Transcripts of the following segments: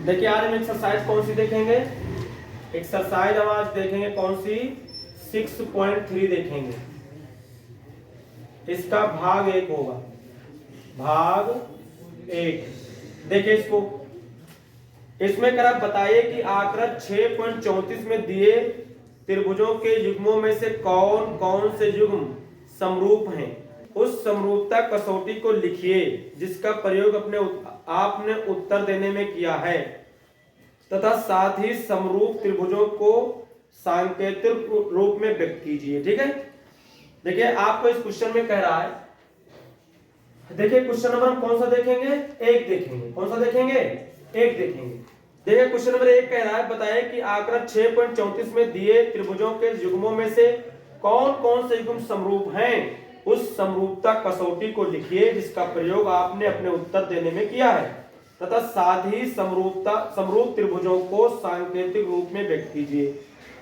देखिए आज हम एक्सरसाइज कौन सी देखेंगे। एक्सरसाइज हम आज देखेंगे कौन सी 6.3 देखेंगे। इसका भाग 1 होगा, भाग 1। देखिए इसको, इसमें कर आप बताइए कि आकृत 6.34 में दिए त्रिभुजों के युग्मों में से कौन कौन से युग्म समरूप हैं। उस समरूपता कसौटी को लिखिए जिसका प्रयोग आपने उत्तर देने में किया है तथा साथ ही समरूप त्रिभुजों को सांकेतिक रूप में व्यक्त कीजिए। ठीक है, देखिए आपको इस क्वेश्चन में कह रहा है, देखिए क्वेश्चन नंबर हम कौन सा देखेंगे, 1 देखेंगे। कौन सा देखेंगे, 1 देखेंगे। देखिए क्वेश्चन नंबर 1 कह रहा है, बताएं कि आकृत 6.34 में दिए त्रिभुजों के युग्मों में से कौन कौन से युग्म समरूप हैं। उस समरूपता कसौटी को लिखिए जिसका प्रयोग आपने अपने उत्तर देने में किया है तथा साथ ही समरूप त्रिभुजों को सांकेतिक रूप में व्यक्त कीजिए।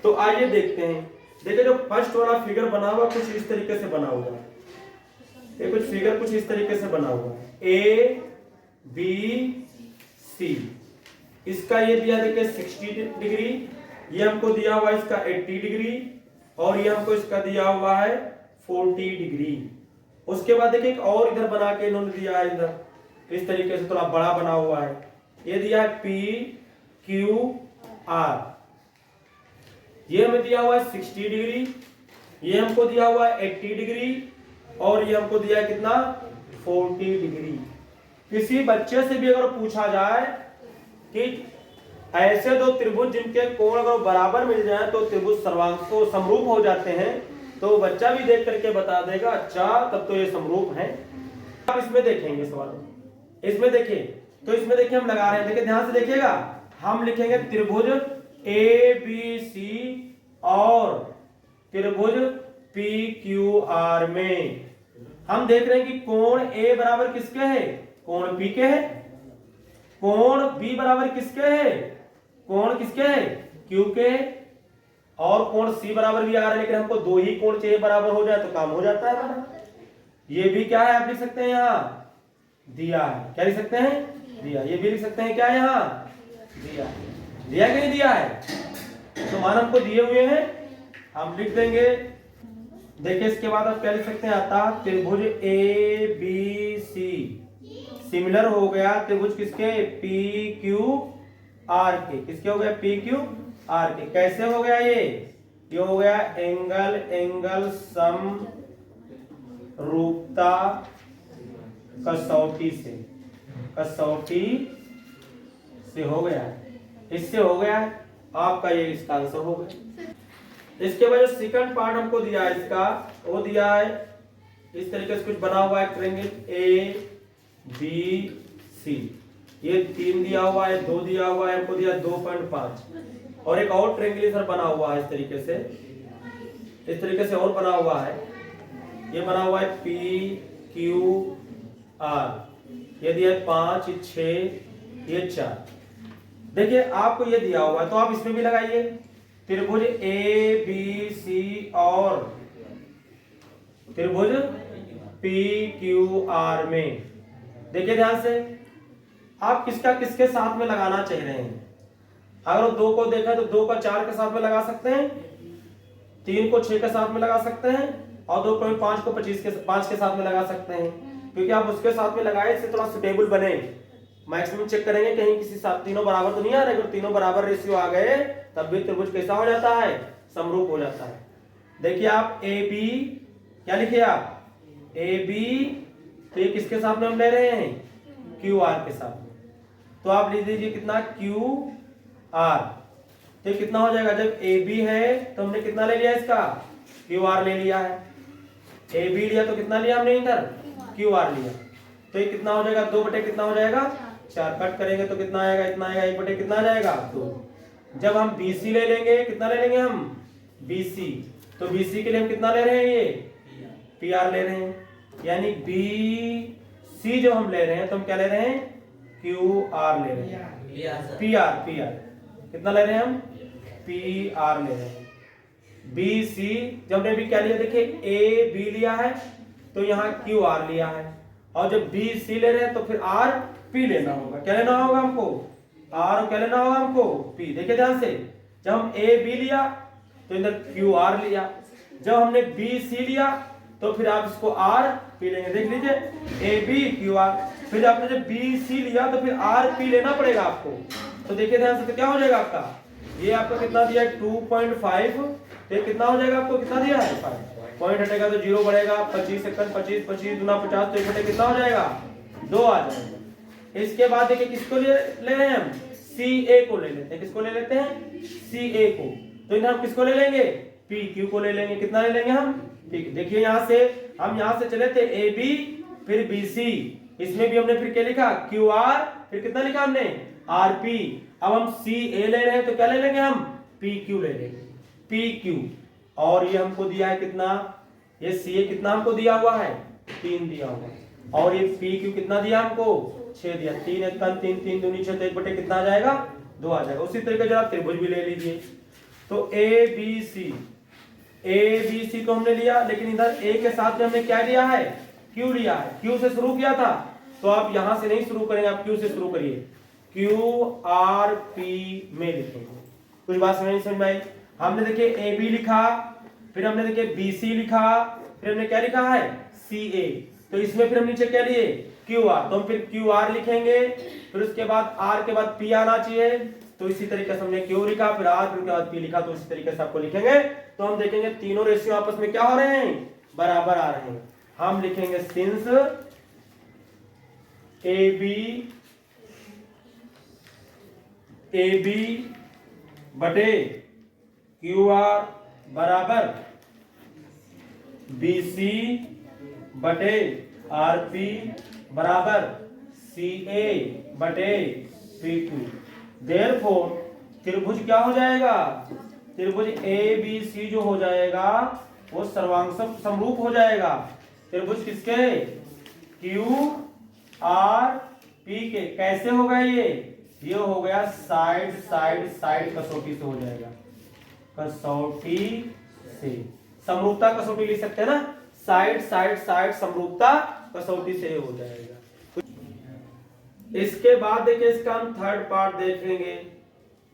तो आइए देखते हैं। देखिए जो फर्स्ट वाला फिगर बना हुआ कुछ इस तरीके से बना हुआ है, ये कुछ फिगर कुछ इस तरीके से बना हुआ है, ए बी सी। इसका ये दिया देखिए 60 डिग्री, ये हमको दिया हुआ है इसका 80 डिग्री और ये हमको इसका दिया हुआ है 40 डिग्री। उसके बाद देखिए एक और इधर बना के इन्होंने दिया है, इधर इस तरीके से थोड़ा बड़ा बना हुआ है, ये दिया है पी क्यू आर। ये हमें दिया हुआ है 60 डिग्री, ये हमको दिया हुआ है 80 डिग्री और ये हमको दिया है कितना 40 डिग्री। किसी बच्चे से भी अगर पूछा जाए कि ऐसे दो त्रिभुज जिनके कोण अगर बराबर मिल जाए तो त्रिभुज सर्वांशों समरूप हो जाते हैं, तो बच्चा भी देख करके बता देगा अच्छा तब तो ये समरूप हैं। अब इसमें देखेंगे सवाल, इसमें देखिए, तो इसमें देखिए हम लगा रहे हैं, देखिए ध्यान से देखिएगा, हम लिखेंगे त्रिभुज ए बी सी और त्रिभुज पी क्यू आर में हम देख रहे हैं कि कोण ए बराबर किसके है, कोण पी के है, कोण बी बराबर किसके है, कोण किसके है, क्यू के, और कोण सी बराबर भी आ रहा है, लेकिन हमको दो ही कोण चाहिए बराबर हो जाए तो काम हो जाता है हमारा। ये भी क्या है आप लिख सकते हैं, यहाँ दिया है, क्या लिख सकते हैं, दिया। ये भी लिख सकते हैं क्या, यहाँ दिया, दिया कि नहीं दिया है, तो मान हमको दिए हुए हैं, हम लिख देंगे। देखिए इसके बाद आप क्या लिख सकते हैं, आता त्रिभुज ए बी सी सिमिलर हो गया त्रिभुज किसके, पी क्यू आर के, किसके हो गया, पी क्यू आर के। कैसे हो गया ये हो गया एंगल समरूपता कसौटी से हो गया, इससे हो गया आपका, ये इसका आंसर हो गया। इसके बाद जो सेकंड पार्ट हमको दिया है इसका, वो दिया है इस तरीके से कुछ बना हुआ है ट्रायंगल ए बी सी, ये 3 दिया हुआ है, 2 दिया हुआ है, हमको दिया 2.5 और एक और ट्रायंगल इधर बना हुआ है इस तरीके से और बना हुआ है, ये बना हुआ है पी क्यू आर, ये दिया है 5, 6, ये 4। देखिए आपको ये दिया हुआ है तो आप इसमें भी लगाइए त्रिभुज ए बी सी और त्रिभुज पी क्यू आर में। देखिए ध्यान से, आप किसका किसके साथ में लगाना चाह रहे हैं। अगर 2 को देखा तो 2 का 4 के साथ में लगा सकते हैं, 3 को 6 के साथ में लगा सकते हैं और 2.5 को 5 के साथ में लगा सकते हैं, क्योंकि आप उसके साथ में लगाए इससे थोड़ा सुटेबल बने। मैक्सिमम चेक करेंगे कहीं किसी साथ तीनों बराबर तो नहीं आ रहे, अगर तीनों बराबर रेशियो आ गए तब भी त्रिभुज कैसा हो जाता है, समरूप हो जाता है। देखिए आप ए बी, क्या लिखिए आप ए बी, तो ये किसके साथ में हम ले रहे हैं, क्यू आर के साथ में, तो आप लिख दीजिए कितना क्यू आर, तो कितना हो जाएगा, जब ए बी है तो हमने कितना ले लिया इसका, क्यू आर ले लिया है, ए बी लिया तो कितना लिया हमने इधर, क्यू आर लिया, तो ये कितना हो जाएगा, 2 बटे कितना हो जाएगा 4, कट करेंगे तो कितना आएगा, इतना आएगा, 1 बटे कितना आ जाएगा 2। जब हम BC ले लेंगे, कितना ले लेंगे हम BC, तो BC के लिए हम कितना ले रहे हैं, ये PR ले रहे हैं, यानी BC जो हम ले रहे हैं तो हम क्या ले रहे हैं, QR ले रहे हैं, PR कितना ले रहे हैं हम, PR ले रहे हैं। BC जब हमने भी क्या लिया, देखिए AB लिया है तो यहाँ QR लिया है, और जब BC ले रहे हैं तो फिर RP लेना होगा, क्या लेना होगा हमको, आर क्या लेना होगा हमको, पी। देखिए ध्यान से, जब हम ए बी लिया तो इधर क्यू आर लिया, जब हमने बी सी लिया तो फिर आप इसको आर पी लेंगे। देख लीजिए ए बी क्यू आर, फिर आपने जब बी सी लिया तो फिर आर पी लेना पड़ेगा आपको। तो देखिए ध्यान से, तो क्या हो जाएगा आपका, ये आपका कितना दिया है 2.5, तो ये कितना हो जाएगा आपको, कितना दिया है 5, पॉइंट हटेगा तो जीरो बढ़ेगा, 25 सेकंड 25 25 गुना 50, तो एक बटे कितना हो जाएगा 2 आ जाएगा। इसके बाद देखिए किसको ले रहे हैं हम, सी ए को ले लेते हैं। किसको ले लेते हैं, सी ए को। तो इन्हें हम किसको ले लेंगे, पी क्यू को ले लेंगे। कितना ले लेंगे हम, ठीक। देखिए यहाँ से हम यहाँ से चले थे ए बी फिर बी सी, इसमें भी हमने फिर क्या लिखा क्यू आर, फिर कितना लिखा हमने आर पी। अब हम सी ए ले रहे हैं तो क्या ले लेंगे हम, पी क्यू ले लेंगे, पी क्यू। और ये हमको दिया है कितना, ये सी ए कितना हमको दिया हुआ है 3 दिया हुआ है, और ये पी क्यू कितना दिया हमको 6 दिया। 3 एक 3 3 दूनी 6, तो एक बटे कितना आ जाएगा 2 आ जाएगा। उसी तरीके से आप त्रिभुज भी ले लीजिए। तो ए बी सी तो हमने लिया, लेकिन इधर ए के साथ में हमने क्या लिया है, क्यू लिया है। क्यू से शुरू किया था, तो आप यहां से नहीं शुरू करेंगे, आप क्यू से शुरू करिए, क्यू आर पी में लिखेंगे। कुछ बात समझ नहीं समझ में आई। हमने देखिए ए बी लिखा, फिर हमने देखिए बी सी लिखा, फिर हमने क्या लिखा है सी ए, तो इसमें फिर हम नीचे क्या लिए क्यू आर, तो हम फिर क्यू आर लिखेंगे, फिर उसके बाद आर के बाद पी आना चाहिए। तो इसी तरीके से हमने क्यू लिखा, फिर आर, फिर उसके बाद पी लिखा, तो इसी तरीके से आपको लिखेंगे। तो हम देखेंगे तीनों रेशियो आपस में क्या हो रहे हैं, बराबर आ रहे हैं। हम लिखेंगे सिंस ए बी बटे क्यू आर बराबर बी सी बटे आर पी बराबर सी ए बटे पी क्यू। देयरफॉर त्रिभुज क्या हो जाएगा, त्रिभुज ए बी सी जो हो जाएगा वो सर्वांग समरूप हो जाएगा। त्रिभुज किसके, क्यू आर पी के। कैसे होगा ये हो गया साइड साइड साइड कसौटी से हो जाएगा, कसौटी से। समरूपता कसौटी लिख सकते हैं ना, साइड साइड साइड समरूपता कसौटी से हो जाएगा। इसके बाद देखिए इसका हम थर्ड पार्ट देखेंगे।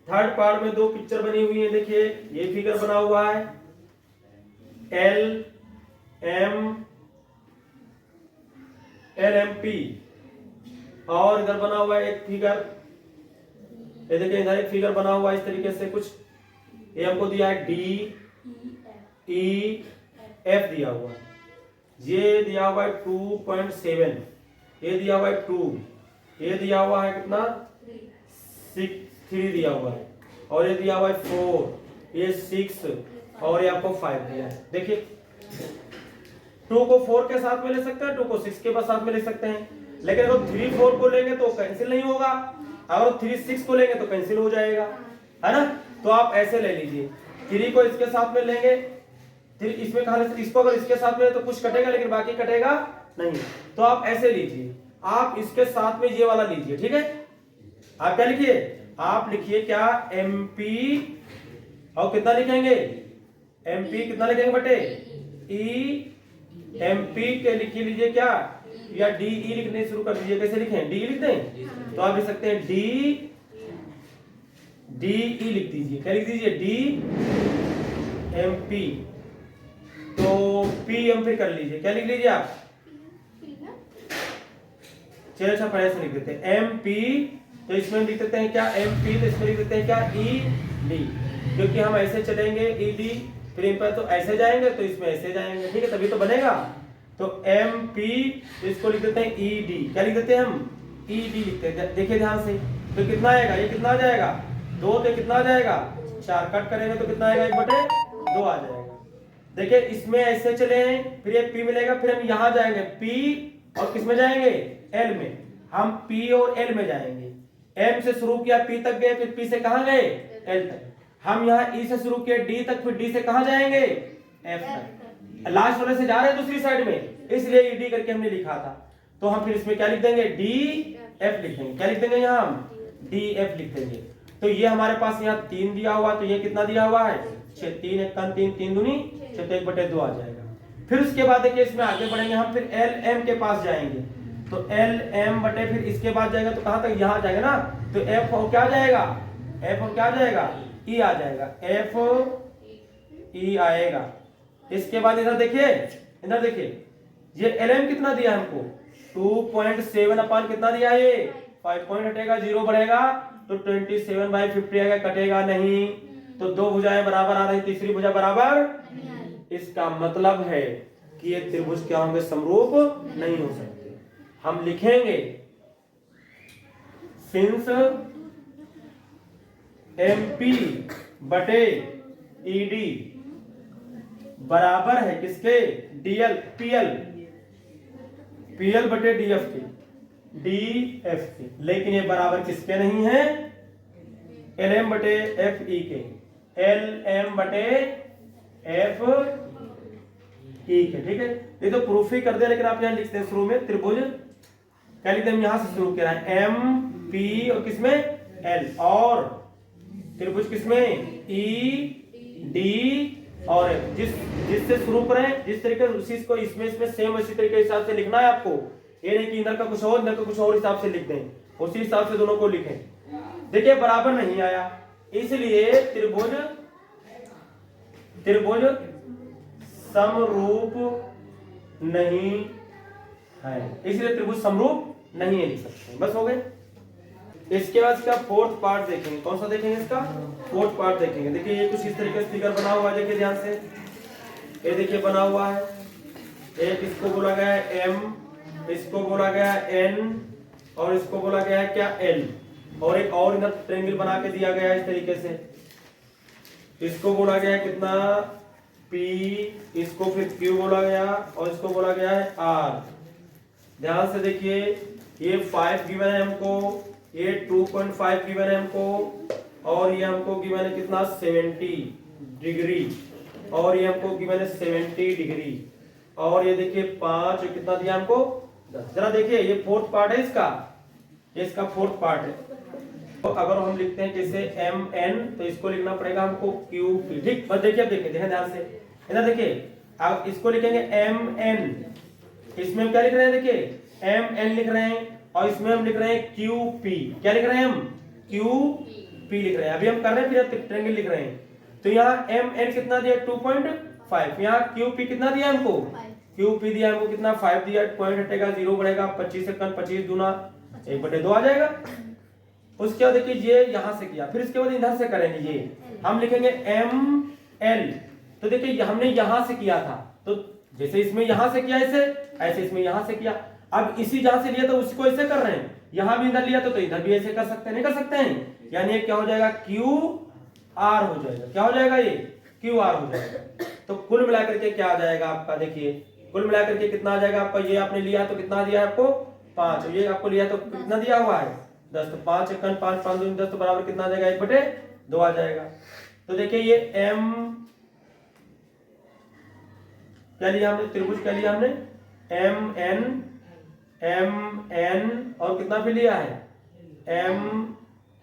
थर्ड पार्ट में 2 पिक्चर बनी हुई है। देखिए ये फिगर बना हुआ है एल एम पी, और इधर बना हुआ है एक फिगर, ये देखिए इधर एक फिगर बना हुआ है इस तरीके से कुछ। ये हमको दिया है डी ई एफ दिया हुआ है, ये दिया हुआ है 2.7, ये दिया हुआ है 2, ये दिया हुआ है कितना 3 दिया हुआ है, और ये दिया हुआ है 4, ये 6, और ये आपको 5 दिया है। देखिए 2 को 4 के साथ में ले सकते हैं, 2 को 6 के साथ में ले सकते हैं, लेकिन अगर 3 4 को लेंगे तो कैंसिल नहीं होगा, अगर 3 6 को लेंगे तो कैंसिल हो जाएगा, है ना। तो आप ऐसे ले लीजिए, 3 को इसके साथ में लेंगे, फिर इसमें खाने से इसको अगर इसके साथ में तो कुछ कटेगा, लेकिन बाकी कटेगा नहीं। तो आप ऐसे लीजिए, आप इसके साथ में ये वाला लीजिए, ठीक है। आप क्या लिखिए, आप लिखिए क्या MP, और कितना लिखेंगे MP कितना लिखेंगे बटे ई MP के लिख लीजिए क्या, या डी ई लिखने शुरू कर दीजिए। कैसे लिखें, डी लिख दें, तो आप लिख सकते हैं डी ई लिख दीजिए। क्या लिख दीजिए, डी MP, तो पी एम फिर कर लीजिए, क्या लिख लीजिए आप, चलिए अच्छा पहले से लिख देते हैं MP, तो इसमें लिख देते हैं क्या MP, तो इसमें लिख देते हैं क्या ED, क्योंकि हम ऐसे चलेंगे ED, फिर इन पर तो ऐसे जाएंगे तो इसमें ऐसे जाएंगे, ठीक है, तभी तो बनेगा। तो MP, तो इसको लिख देते हैं ED, क्या लिख देते हैं हम ED लिखते हैं। देखिए ध्यान से, तो कितना आएगा, ये कितना आ जाएगा 2, तो कितना आ जाएगा 4, कट करेंगे तो कितना आएगा 1/2 आ जाएगा। देखिए इसमें ऐसे चले, फिर ये P मिलेगा, फिर हम यहाँ जाएंगे P, और किस में जाएंगे L में, हम P और L में जाएंगे। M से शुरू किया P तक गए, फिर P से कहाँ गए L तक, हम यहाँ E से शुरू किया D तक, फिर D से कहाँ जाएंगे F तक, लास्ट वाले से जा रहे हैं दूसरी साइड में, इसलिए ED करके हमने लिखा था। तो हम फिर इसमें क्या लिख देंगे DF लिख देंगे, क्या लिख देंगे यहाँ हम DF लिख देंगे। तो ये हमारे पास यहाँ 3 दिया हुआ, तो ये कितना दिया हुआ है 6, 3 1 3 3 दूनी 6, तो 1/2 आ जाएगा। फिर उसके बाद देखिए इसमें आगे बढ़ेंगे हम, फिर LM के पास जाएंगे, तो LM बटे फिर इसके बाद जाएगा तो कहां तक, यहां जाएगा ना, तो एफ और क्या आ जाएगा, एफ और क्या आ जाएगा, ई आ जाएगा, एफ ई आएगा। इसके बाद इधर देखिए, इधर देखिए ये एलएम कितना दिया हमको 2.7 अपान कितना दिया है, ये 5 पॉइंट हटेगा 0 बढ़ेगा तो 27/50 आएगा, कटेगा नहीं। तो दो भुजाएं बराबर आ रही, तीसरी भुजा बराबर। इसका मतलब है कि ये त्रिभुज क्या होंगे, समरूप नहीं हो सकते। हम लिखेंगे सिंस एमपी बटे ईडी बराबर है किसके, डीएल पीएल, पीएल बटे डीएफ के, डीएफ के, लेकिन ये बराबर किसके नहीं है, एलएम बटे एफ ई के, एलएम बटे एफ ई के। ठीक है, ये तो प्रूफ ही कर दिया, लेकिन आप यहां लिखते हैं शुरू में त्रिभुज क्या लिखते हैं, हम यहां से शुरू कर रहे हैं, एम पी और किसमें एल, और त्रिभुज किसमें ई डी और जिससे शुरू करें जिस तरीके से उसी को इसमें सेम इसी तरीके हिसाब से लिखना है आपको। ये नहीं कि इधर का कुछ और इधर का कुछ और हिसाब से लिख दें, उसी हिसाब से दोनों को लिखें। देखिए बराबर नहीं आया, इसलिए त्रिभुज समरूप नहीं है, इसलिए त्रिभुज समरूप नहीं है लिख सकते हैं। बस हो गए। इसके बाद इसका फोर्थ पार्ट देखेंगे, कौन सा देखेंगे, इसका फोर्थ पार्ट देखेंगे। देखिए ये कुछ इस तरीके से फिगर बना हुआ है, देखिए ध्यान से, ये देखिए बना हुआ है, एक इसको बोला गया है एम, इसको बोला गया है एन, और इसको बोला गया है क्या, एल, और एक और इधर ट्रायंगल बना के दिया गया है इस तरीके से, इसको बोला गया है कितना पी, इसको फिर क्यू बोला गया, और इसको बोला गया है आर। ध्यान से देखिए, ये 5 गिवन है हमको, ये 2.5 गिवन है हमको, और ये हमको गिवन है कितना 70 डिग्री, और ये हमको गिवन है 70 डिग्री, और ये देखिए 5 कितना दिया हमको 10। जरा देखिए ये फोर्थ पार्ट है इसका, ये इसका फोर्थ पार्ट है। तो अगर हम लिखते हैं जैसे एम एन, तो इसको लिखना पड़ेगा हमको क्यू पी। ठीक, बस देखिए, अब देखिए ध्यान से, इधर देखिए, अब इसको लिखेंगे एम एन, इसमें हम क्या लिख रहे हैं, देखिए एम एन लिख रहे हैं, और इसमें हम लिख रहे हैं क्यू पी, क्या लिख रहे हैं हम, क्यू पी लिख रहे हैं। अभी हम कर रहे हैं फिर ट्रायंगल लिख रहे हैं, तो यहाँ एम एन कितना दिया 2.5, यहाँ क्यू पी कितना दिया हमको, क्यू पी दिया हमको कितना 5 दिया, पॉइंट हटेगा 0 बढ़ेगा, 25 सेकंड 25 दूना 1/2 आ जाएगा। उसके बाद देखिए ये यहां से किया, फिर इसके बाद इधर से करेंगे, ये हम लिखेंगे एम एल। तो देखिए हमने यहां से किया था, तो जैसे इसमें यहां से किया ऐसे इसमें यहां से किया, अब इसी जहां से लिया तो उसको ऐसे कर रहे हैं, यहां भी इधर लिया तो इधर भी ऐसे कर सकते हैं, नहीं कर सकते हैं, यानी ये क्या हो जाएगा क्यू आर हो जाएगा, क्या हो जाएगा ये क्यू आर हो जाएगा। तो कुल मिलाकर के क्या आ जाएगा आपका, देखिए कुल मिलाकर के कितना आ जाएगा आपका, ये आपने लिया तो कितना दिया है आपको 5, ये आपको लिया तो कितना दिया हुआ है 10, तो 5 1 5 5 2 10, तो बराबर कितना आ जाएगा 1/2 आ जाएगा। तो देखिए ये एम क्या लिया हमने, त्रिभुज क्या लिया हमने, एम एन और कितना फिर लिया है एम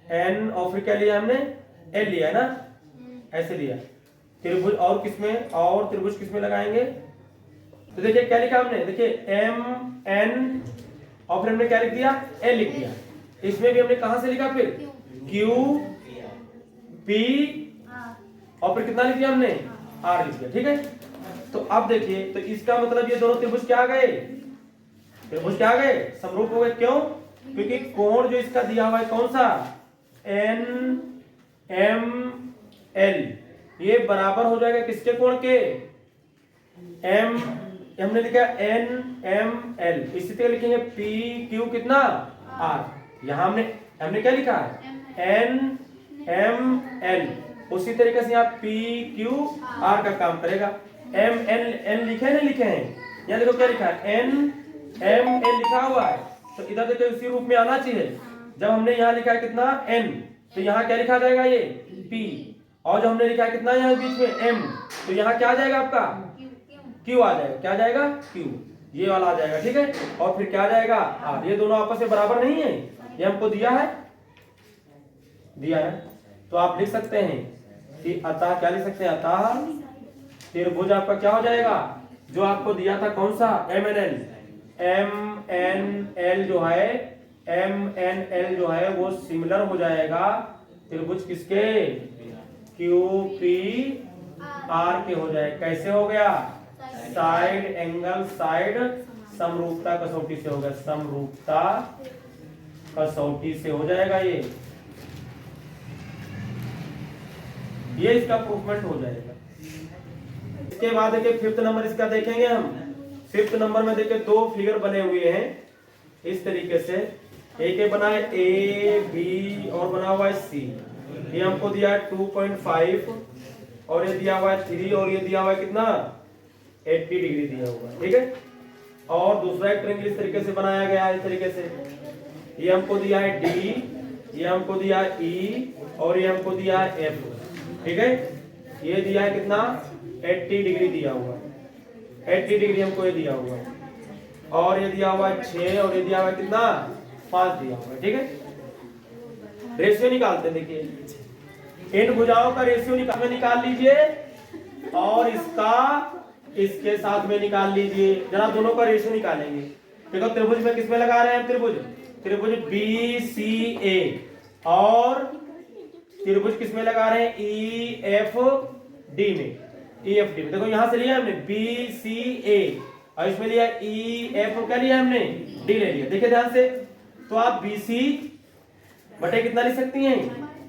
एन, और फिर क्या लिया हमने एल लिया है ना, ऐसे लिया त्रिभुज। और किसमें, और त्रिभुज किसमें लगाएंगे, तो देखिए क्या लिखा हमने, देखिए एम एन और फिर हमने क्या लिख दिया एल लिख दिया। इसमें भी हमने कहां से लिखा, फिर क्यू पी और फिर कितना लिख दिया हमने आर लिख दिया। ठीक है, तो अब देखिए, तो इसका मतलब ये दोनों त्रिभुज क्या आ गए, त्रिभुज क्या आ गए, समरूप हो गए। क्यों, क्योंकि कोण जो इसका दिया हुआ है कौन सा, एन एम एल, ये बराबर हो जाएगा किसके कोण के, एम, हमने लिखा एन एम एल, इसी तरह लिखेंगे पी क्यू कितना आर, यहां हमने क्या लिखा है एन एम एल, उसी तरीके से यहाँ पी क्यू आर का काम करेगा। एम एन एन लिखे नहीं लिखे हैं, यहाँ देखो क्या लिखा है एन एम एल लिखा हुआ है, तो इधर देखो उसी रूप में आना चाहिए। जब हमने यहाँ लिखा है कितना एन, तो यहाँ क्या लिखा जाएगा ये पी, और जो हमने लिखा है कितना यहाँ बीच में एम, तो यहाँ क्या आ जाएगा आपका क्यू आ जाएगा, क्या आ जाएगा क्यू, ये वाला आ जाएगा। ठीक है, और फिर क्या आ जाएगा आर, ये दोनों आपस में बराबर नहीं है, ये हमको दिया है, तो आप लिख सकते हैं कि अतः क्या लिख सकते हैं, अतः त्रिभुज आपका क्या हो जाएगा, जो आपको दिया था कौन सा M N L, M N L जो है MNL जो है वो सिमिलर हो जाएगा त्रिभुज किसके, QPR के हो जाएगा। कैसे हो गया, साइड एंगल साइड समरूपता कसौटी से हो गया, समरूपता कसौटी से हो जाएगा ये इसका प्रूफमेंट हो जाएगा। इसके बाद देखिए फिफ्थ नंबर इसका देखेंगे हम। फिफ्थ नंबर में देखिए दो फिगर बने हुए हैं इस तरीके से, एक बना है AB और बना हुआ है C। ये हमको दिया है 2.5 और ये दिया हुआ है 3 और ये दिया हुआ है कितना 80 डिग्री दिया हुआ है, ठीक है। और दूसरा एक ट्रायंगल इस तरीके से बनाया गया है, इस तरीके से ये हमको दिया है D, ये हमको दिया है E और ये हमको दिया है F, ठीक है। ये दिया है कितना 80 डिग्री दिया हुआ है, 80 डिग्री हमको ये दिया हुआ है और ये दिया हुआ है 6 और ये दिया हुआ है कितना 5 दिया हुआ है, ठीक है। रेशियो निकालते हैं, देखिए इन भुजाओं का रेशियो निकाल लीजिए और इसका इसके साथ में निकाल लीजिए। जरा दोनों का रेशियो निकालेंगे। देखो त्रिभुज में किसमें लगा रहे हैं, त्रिभुज BCA और त्रिभुज किसमें लगा रहे हैं EFD में, EFD में। देखो यहां से लिया हमने BCA और इसमें लिया EF, क्या लिया हमने D ले लिया। देखिए ध्यान से, तो आप BC बटे कितना लिख सकती हैं,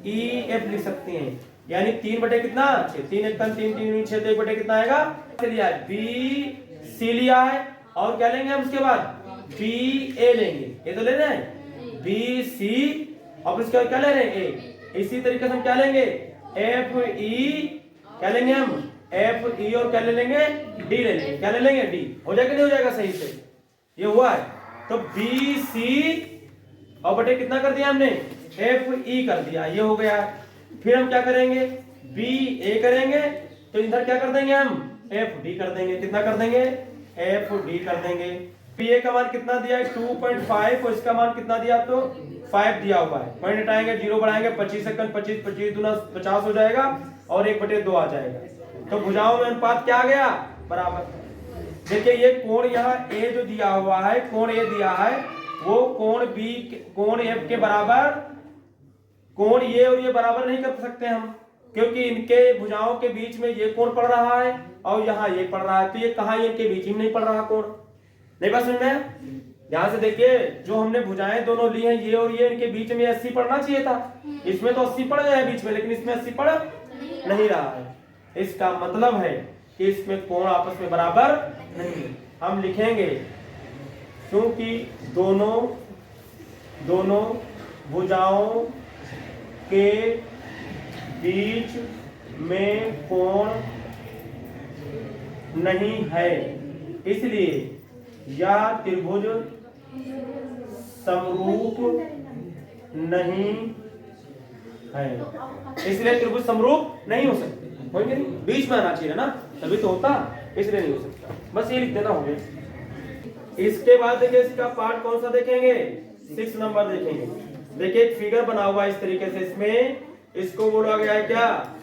EF लिख सकती हैं, यानी 3 बटे कितना 6, 3 1 3 3 6 तो 1 बटे कितना आएगा, लिया है BC लिया है और क्या लेंगे हम उसके बाद BA लेंगे, ये तो ले रहे हैं BC और इसके बाद क्या ले रहे हैं A। इसी तरीके से हम क्या लेंगे FE, क्या लेंगे हम FE और क्या ले लेंगे D ले लेंगे, क्या ले लेंगे D। हो जाएगा नहीं हो जाएगा सही से, ये हुआ है। तो BC और बटे कितना कर दिया हमने FE कर दिया, ये हो गया। फिर हम क्या करेंगे BA करेंगे, तो इधर क्या कर देंगे हम FD कर देंगे, कितना कर देंगे FD कर देंगे। BA का मान कितना दिया है 2.5 और इसका मान कितना दिया तो 5 दिया हुआ है। पॉइंट हटाएंगे, 0 बढ़ाएंगे, 25 सेकंड 25 25 दूना 50 हो जाएगा और 1/2 आ जाएगा। तो भुजाओं में अनुपात क्या आ गया बराबर। देखिए ये कोण यहाँ A जो दिया हुआ है, कोण A दिया है वो कोण B कोण F के बराबर, कोण ये और ये बराबर नहीं कर सकते हम, क्योंकि इनके भुजाओं के बीच में ये कोण पड़ रहा है और यहाँ ये पड़ रहा है, तो ये कहाँ इनके बीच में नहीं पड़ रहा कोण। नहीं बात समझ में, ध्यान से देखिए जो हमने भुजाएं दोनों ली हैं ये और ये, इनके बीच में 80 पड़ना चाहिए था, इसमें तो 80 पड़ गया है बीच में, लेकिन इसमें 80 पड़ नहीं रहा है। इसका मतलब है कि इसमें कोण आपस में बराबर नहीं। हम लिखेंगे क्योंकि दोनों भुजाओं के बीच में कोण नहीं है, इसलिए यह त्रिभुज समरूप नहीं है, इसलिए त्रिभुज समरूप नहीं हो सकते। होंगे नहीं, बीच में आना चाहिए ना, तभी तो होता, इसलिए नहीं हो सकता। बस ये लिख देना हो गया। इसके बाद देखिए इसका पार्ट कौन सा देखेंगे, 6 नंबर देखेंगे। देखिए एक फिगर बना हुआ है इस तरीके से, इसमें इसको बोला गया है क्या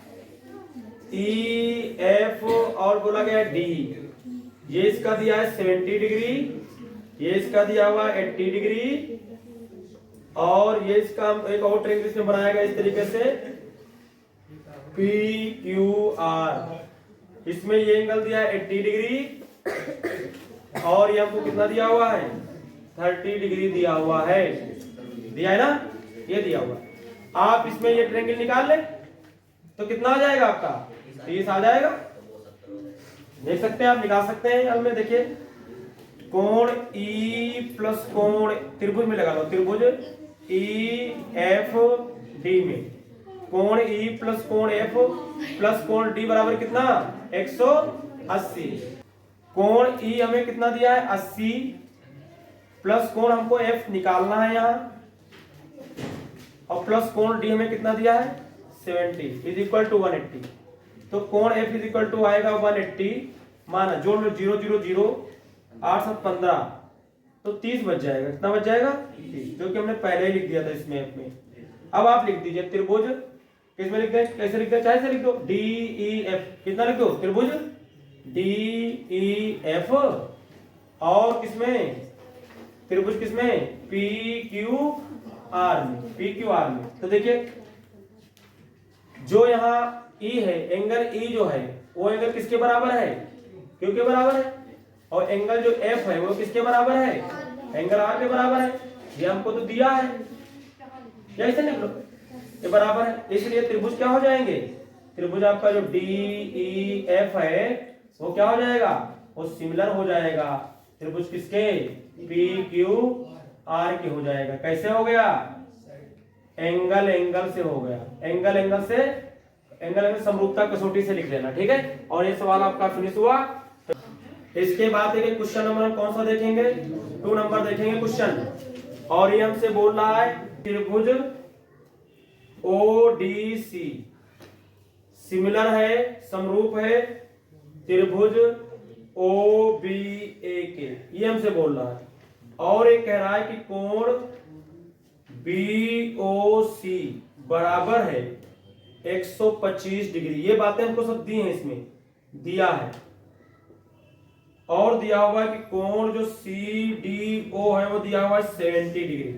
EF और बोला गया D। ये इसका दिया है 70 डिग्री, ये इसका दिया हुआ है 80 डिग्री और ये इसका एक और ट्रायंगल इसमें बनाया गया इस तरीके से PQR। इसमें ये एंगल दिया है 80 डिग्री और ये हमको कितना दिया हुआ है 30 डिग्री दिया हुआ है, दिया है ना, ये दिया हुआ। आप इसमें ये ट्रायंगल निकाल ले तो कितना आ जाएगा आपका 30 आ जाएगा। देख सकते हैं आप, निकाल सकते हैं। अब में देखिए कोण E प्लस कोण त्रिभुज में लगा लो, त्रिभुज EFD में कोण E प्लस कोण F प्लस कोण D बराबर कितना 180। कोण E हमें कितना दिया है 80 प्लस कोण हमको F निकालना है यहाँ और प्लस कोण D हमें कितना दिया है 70 इज इक्वल टू 180। तो कोण F इज इक्वल टू आएगा 180, माना जोड़ लो 0 0 0 8 7 15 तो 30 बच जाएगा। कितना बच जाएगा 30, क्योंकि हमने पहले ही लिख दिया था इसमें F में। अब आप लिख दीजिए त्रिभुज, किसमें लिख दें, कैसे लिख दें, चाहे से लिख दो DEF। कितना लिख दो त्रिभुज DEF और किसमें त्रिभुज किसमें पी क्यू आर में, पी क्यू आर में। तो देखिए जो यहाँ ई है, एंगल ई जो है वो एंगल किसके बराबर है, क्यू के बराबर है। और एंगल जो एफ है वो किसके बराबर है, एंगल आर के बराबर है। ये हमको तो दिया है, ऐसे लिख लो, ये बराबर है। इसलिए त्रिभुज क्या हो जाएंगे, त्रिभुज आपका जो डी ई एफ है वो क्या हो जाएगा, वो सिमिलर हो जाएगा त्रिभुज किसके, पी क्यू आर के हो जाएगा। कैसे हो गया, एंगल एंगल से हो गया, एंगल एंगल से, एंगल एंगल समरूपता कसौटी से लिख लेना, ठीक है। और ये सवाल आपका फिनिश हुआ। इसके बाद देखिए क्वेश्चन नंबर कौन सा देखेंगे, 2 नंबर देखेंगे क्वेश्चन। और ये हमसे बोल रहा है त्रिभुज ओडीसी सिमिलर है, समरूप है त्रिभुज ओबीए के, ये हमसे बोल रहा है। और ये कह रहा है कि कोण बीओसी बराबर है 125 डिग्री। ये बातें हमको सब दी हैं, इसमें दिया है। और दिया हुआ है कि कोण जो CDO है वो दिया हुआ है 70 डिग्री।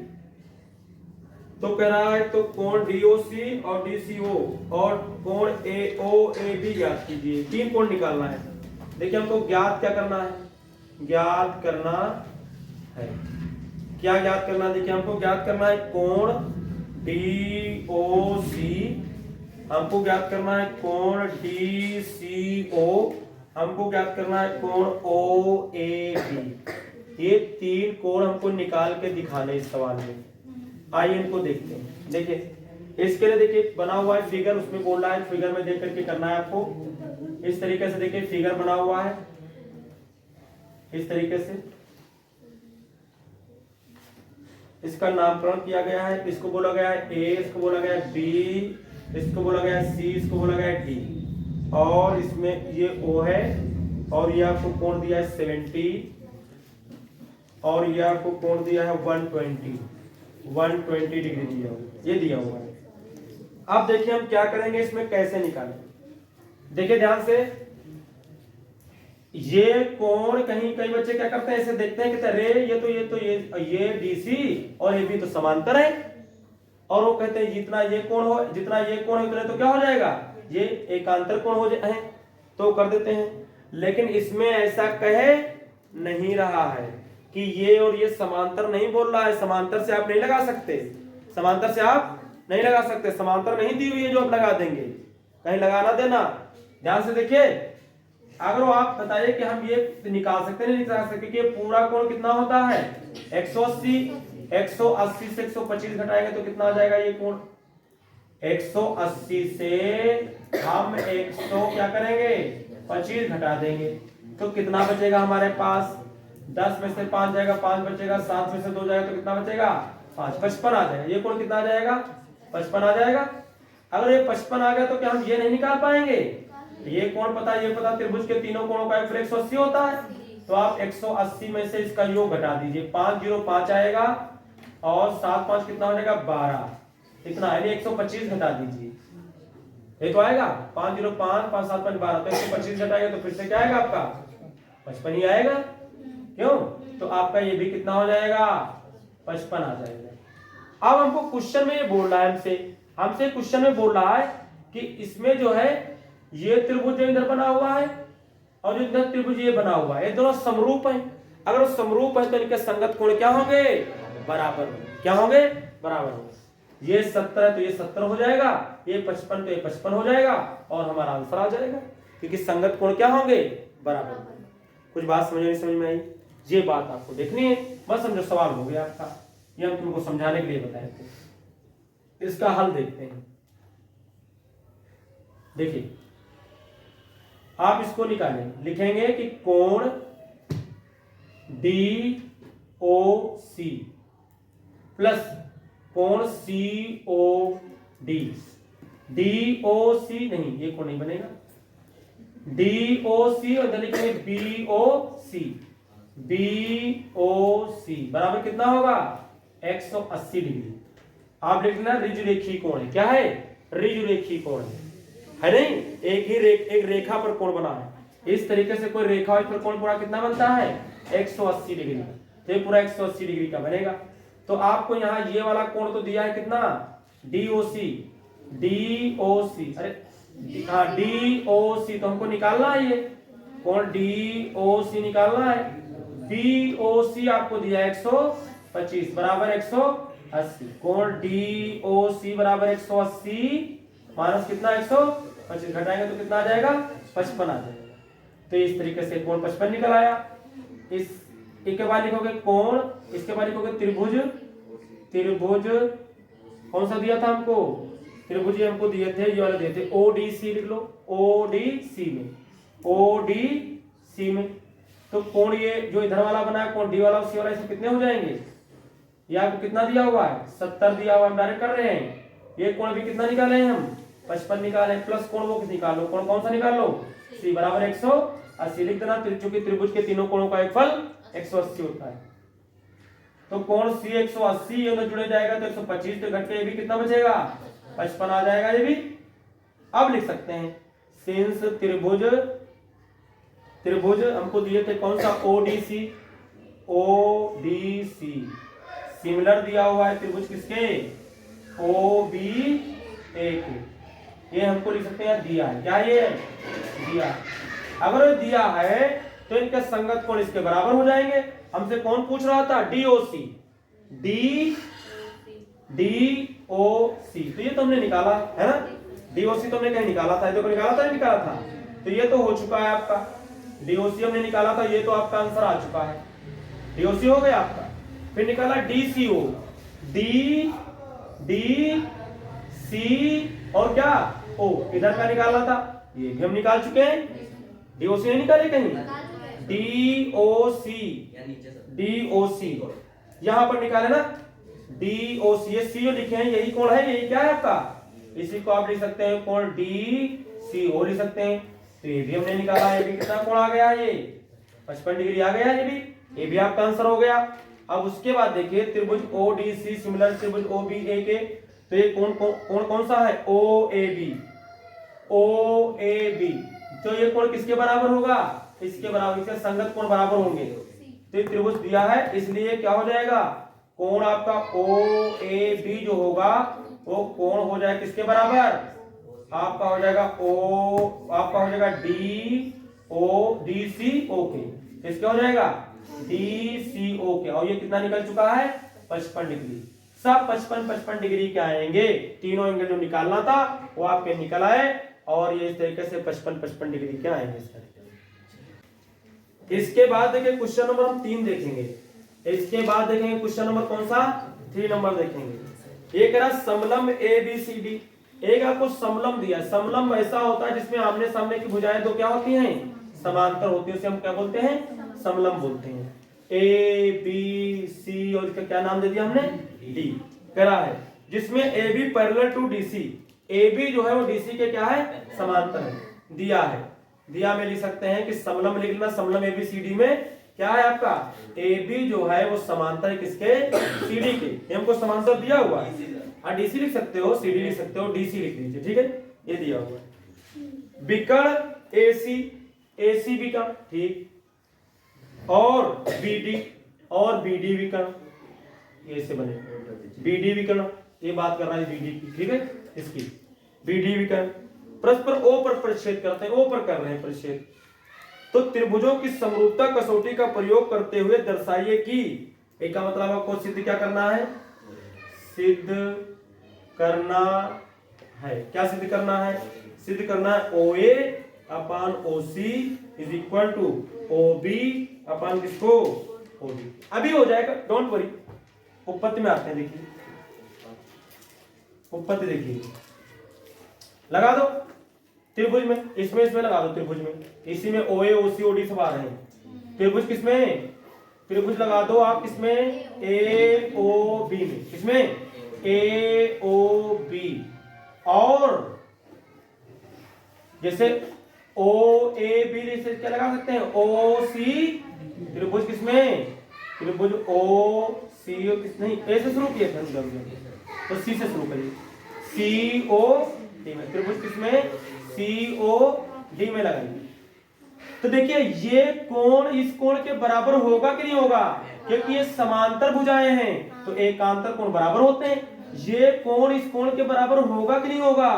तो कह रहा है तो कोण DOC और DCO और कोण AOAB ज्ञात कीजिए। 3 कोण निकालना है। देखिए हमको ज्ञात क्या करना है, ज्ञात करना है, क्या ज्ञात करना है, देखिए हमको ज्ञात करना है कोण DOC, हमको ज्ञात करना है कोण DCO, हमको ज्ञात करना है कोण OAB। ये 3 कोण हमको निकाल के दिखाने इस सवाल में। आइए इनको देखते हैं। देखिए इसके लिए देखिए बना हुआ है फिगर, उसमें बोल रहा है फिगर में देख करके करना है आपको। इस तरीके से देखिए फिगर बना हुआ है, इस तरीके से इसका नामकरण किया गया है। इसको बोला गया है A, इसको बोला गया है B, इसको बोला गया है C, इसको बोला गया है D। और इसमें ये O है और ये आपको कोण दिया है 70 और ये आपको कोण दिया है 120 डिग्री दिया हुआ, ये दिया हुआ है। अब देखिए हम क्या करेंगे, इसमें कैसे निकालें। देखिए ध्यान से, ये कोण कहीं कई बच्चे क्या करते हैं, ऐसे देखते हैं कि रे ये डीसी और ये भी तो समांतर है। और वो कहते हैं जितना ये कोण हो, जितना ये कोण है उतना तो क्या हो जाएगा, ये एकांतर कोण हो जाए, तो कर देते हैं। लेकिन इसमें ऐसा कहे नहीं रहा है कि ये और ये समांतर नहीं बोल रहा है। समांतर से आप नहीं लगा सकते, समांतर से आप नहीं लगा सकते, समांतर नहीं दी हुई है जो आप लगा देंगे, कहीं लगाना देना। ध्यान से देखिए, अगर आप बताइए कि हम ये निकाल सकते नहीं निकाल सकते कि पूरा कोण कितना होता है 180, 180 से 125 घटाएंगे तो कितना आ जाएगा ये कोण। 180 से हम 100 क्या करेंगे 25 घटा देंगे तो कितना बचेगा हमारे पास, 10 में से 5 जाएगा, 5 बचेगा, 7 में से 2 जाएगा तो कितना बचेगा 5, 55 आ जाएगा। ये कोण कितना आ जाएगा 55 आ जाएगा। अगर ये 55 आ गया तो क्या हम ये नहीं निकाल पाएंगे, ये कोण पता, ये पता, त्रिभुज के तीनों कोणों का 180 होता है। तो आप 180 में से इसका योग घटा दीजिए, 505 आएगा और 7 5 कितना हो जाएगा 12, इतना यानी 125 घटा दीजिए, ये तो आएगा 505 5 7 5 12, तो 125 घटाएगा तो फिर से क्या आएगा आपका 55 ही आएगा। क्यों, तो आपका ये भी कितना हो जाएगा 55 आ जाएगा। अब हमको क्वेश्चन में ये बोल रहा है, हमसे क्वेश्चन में बोल रहा है कि इसमें जो है ये त्रिभुज जो इधर बना हुआ है और जो इधर त्रिभुज ये बना हुआ है, ये दोनों समरूप हैं। अगर वो समरूप है तो इनके संगत कोण क्या होंगे, बराबर होंगे। क्या होंगे, बराबर होंगे। ये 70 है तो ये 70 हो जाएगा, ये 55 तो ये 55 हो जाएगा और हमारा आंसर आ जाएगा, क्योंकि संगत कोण क्या होंगे, बराबर। कुछ बात समझ में आई, ये बात आपको देखनी है, बस समझो सवाल हो गया आपका, ये हम तुमको समझाने के लिए बताए थे। इसका हल देखते हैं। देखिए आप इसको निकालें, लिखेंगे कि कोण DOC प्लस कोण COD, DOC नहीं, ये कोण नहीं बनेगा, DOC और लिखेंगे BOC बराबर कितना होगा 180 डिग्री। आप लिख लेना ऋजुरेखी कोण है, क्या है ऋजुरेखी कोण है नहीं, एक रेखा पर कोण बना है। इस तरीके से कोई रेखा इस पर कोण पूरा कितना बनता है 180 डिग्री, तो ये पूरा 180 डिग्री का बनेगा। तो आपको यहाँ ये वाला कोण तो दिया है कितना, DOC, DOC, अरे हाँ DOC, तो हमको निकालना है ये कोण DOC निकालना है। BOC आपको दिया है 125 बराबर 180, कोण DOC बराबर 180 माइनस कितना 125, घटाएंगे तो कितना आ जाएगा 55 आ जाएगा। तो इस तरीके से कोण 55 निकल आया। इस एक के बाद लिखोगे कोण, इसके बाद लिखोगे त्रिभुज, त्रिभुज कौन सा दिया था हमको, त्रिभुज हमको दिए थे, ये वाले दिए थे ODC, लिख लो ODC में, ODC में। तो कोण ये जो इधर वाला बना है कोण D वाला C वाला, इसमें कितने हो जाएंगे, ये आपको कितना दिया हुआ है 70 दिया हुआ है, हम डायरेक्ट कर रहे हैं। ये कोण भी कितना निकाले हैं हम 55 निकाले, प्लस कोण वो निकाल लो, कोण कौन सा निकाल लो C बराबर 180 लिख देना, चूंकि त्रिभुज के तीनों कोणों का एक फल 180 होता है। तो कोण C 180 ये उधर जुड़े जाएगा तो 125, तो घट के ये भी कितना बचेगा 55 आ जाएगा ये भी। अब लिख सकते हैं सिंस त्रिभुज, त्रिभुज हमको दिए थे कौन सा ODC, ODC सिमिलर दिया हुआ है त्रिभुज किसके OBA के, ये हमको लिख सकते हैं दिया है, क्या ये दिया है। अगर दिया है तो इनके संगत कोण इसके बराबर हो जाएंगे। हमसे कौन पूछ रहा था DOC, DOC, तो ये तो हमने निकाला है ना, DOC तो हमने कहीं निकाला था, ये तो निकाला था, नहीं निकाला था, तो ये तो हो चुका है आपका, DOC हमने निकाला था, ये तो आपका आंसर आ चुका है, DOC हो गया आपका। फिर निकाला DCO, DC और क्या O, इधर का निकालना था, ये भी हम निकाल चुके हैं। DOC नहीं निकाले कहीं, DOC यहां पर निकाले ना, DOC, ये C जो लिखे हैं यही कोण है, यही क्या है आपका, इसी को आप लिख सकते हैं कोण DCO लिख सकते हैं। तो ये भी हमने निकाला है, ये भी कितना कोण आ गया, ये 55 डिग्री आ गया, ये भी आपका आंसर हो गया। अब उसके बाद देखिए त्रिभुज ODC सिमिलर त्रिभुज OBA के, तो ये कोण कौन सा है OAB, तो ये कोण किसके बराबर होगा, इसके बराबर, इसके संगत कोण बराबर होंगे। तो ये त्रिभुज दिया है, इसलिए क्या हो जाएगा कोण आपका OAB जो होगा वो कोण हो जाएगा किसके बराबर, आपका हो जाएगा आपका हो जाएगा DCO के, इसका हो जाएगा DCO के, और ये कितना निकल चुका है 55 डिग्री। सब 55 डिग्री के आएंगे, तीनों एंगल जो निकालना था वो आपके निकल आए, और ये इस तरीके से 55 डिग्री के आएंगे। इसके बाद देखिए क्वेश्चन नंबर हम 3 देखेंगे, इसके बाद देखेंगे क्वेश्चन नंबर कौन सा 3 नंबर देखेंगे। ये कह रहा समलंब ABCD, एक आपको समलंब दिया, समलंब ऐसा होता है जिसमें आमने सामने की भुजाएं दो क्या होती हैं समांतर होती है, उसे हम क्या बोलते हैं समलंब बोलते हैं। ABC और इसका क्या नाम दे दिया हमने D करा है, जिसमें AB parallel to DC, AB जो है वो DC के क्या है समांतर है, दिया है, दिया में लिख सकते हैं कि समलंब लिख लेना, समलंब ABCD में क्या है आपका AB जो है वो समांतर है किसके CD के, हमको समांतर दिया हुआ है, DC लिख सकते हो CD लिख सकते हो, DC लिख लीजिए, ठीक है, ये दिया हुआ है। विकर्ण AC विकर्ण, ठीक, और BD विकर्ण ऐसे बने, BD विकर्ण, ये बात कर रहा है BD की, ठीक है, इसकी BD विकर्ण परस्पर O पर परिच्छेद करते हैं, O पर कर रहे हैं परिच्छेद। तो त्रिभुजों की समरूपता कसौटी का प्रयोग करते हुए दर्शाइए कि, एक का मतलब आपको सिद्ध क्या करना है, सिद्ध करना है, क्या सिद्ध करना है, सिद्ध करना है OA upon OC is equal to OB upon किसको OD। अभी हो जाएगा, डोंट वरी, उपपत्ति में आते हैं, देखिए उपपत्ति देखिए, लगा दो त्रिभुज में, इसमें लगा दो त्रिभुज में, इसी में OA OC OD सब आ रहे हैं, त्रिभुज किसमें, त्रिभुज लगा दो आप किसमें AOB में, किसमें AOB, और जैसे OAB से क्या लगा सकते हैं OC, त्रिभुज किसमें, त्रिभुज OC किस नहीं A से शुरू किए थे तो C से शुरू करिए, COD में, त्रिभुज किसमें COD में लगाइए, तो देखिए ये कोण इस कोण के बराबर होगा कि नहीं होगा, क्योंकि ये समांतर भुजाएं हैं तो एकांतर कोण बराबर होते हैं। ये कोण इस कोण के बराबर होगा कि नहीं होगा,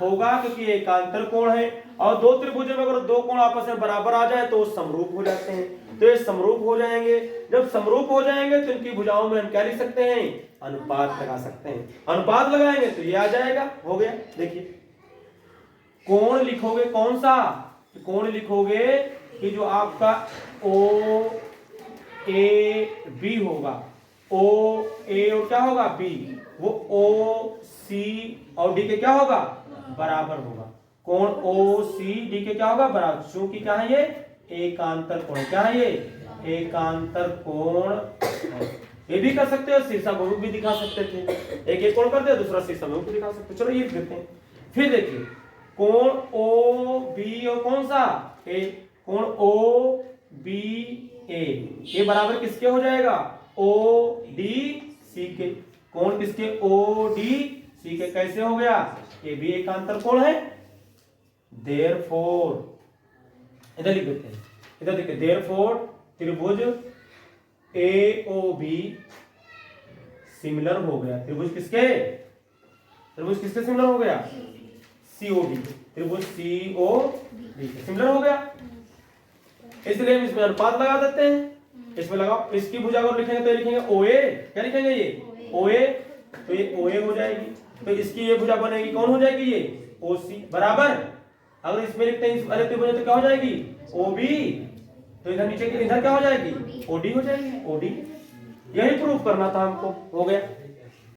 होगा, क्योंकि ये एकांतर कोण है। और दो त्रिभुजों में अगर दो कोण आपस में बराबर आ जाए तो वो समरूप हो जाते हैं, तो ये समरूप हो जाएंगे। जब समरूप हो जाएंगे तो इनकी भुजाओं में हम क्या लिख सकते हैं, अनुपात लगा सकते हैं। अनुपात लगाएंगे तो ये आ जाएगा, हो गया। देखिए कोण लिखोगे कौन सा, कोण लिखोगे कि जो आपका ओ ए बी होगा, ओ ए और क्या होगा बी, वो ओ सी और डी के क्या होगा, बराबर होगा। कोण ओ सी डी के क्या होगा, बराबर, क्योंकि क्या है ये एकांतर कोण, क्या है ये एकांतर कोण है। ये भी कर सकते हो, शीर्षाभिमुख भी दिखा सकते थे, एक एक कोण कर दिया, दूसरा शीर्षाभिमुख भी दिखा सकते। चलो ये देखते हैं। फिर देखिए कोण ओ बी और कौन सा ए, कोण ओ बी ए, ये बराबर किसके हो जाएगा, ओ डी सी के। कोण किसके, ओ डी सी के। कैसे हो गया, ये भी एकांतर कोण है। देयरफॉर, इधर लिख देते हैं, इधर देखिए, देयरफॉर त्रिभुज ए ओ बी सिमिलर हो गया। त्रिभुज किसके, त्रिभुज किसके सिमिलर हो गया, सीओडी, त्रिभुज सीओडी सिमिलर हो गया। इसलिए हम इसमें अनुपात लगा देते हैं। इसमें लगाओ, इसकी भुजा को लिखेंगे तो लिखेंगे ओए, क्या लिखेंगे ये ओए, तो ये ओए हो जाएगी। तो इसकी ये भुजा बनेगी कौन हो जाएगी, ये ओसी बराबर। अगर इसमें लिखते हैं इस अलग भुजा तो क्या हो जाएगी, ओबी, तो इधर नीचे इधर क्या हो जाएगी, ओडी हो जाएगी, ओडी। यही प्रूफ करना था हमको, हो गया।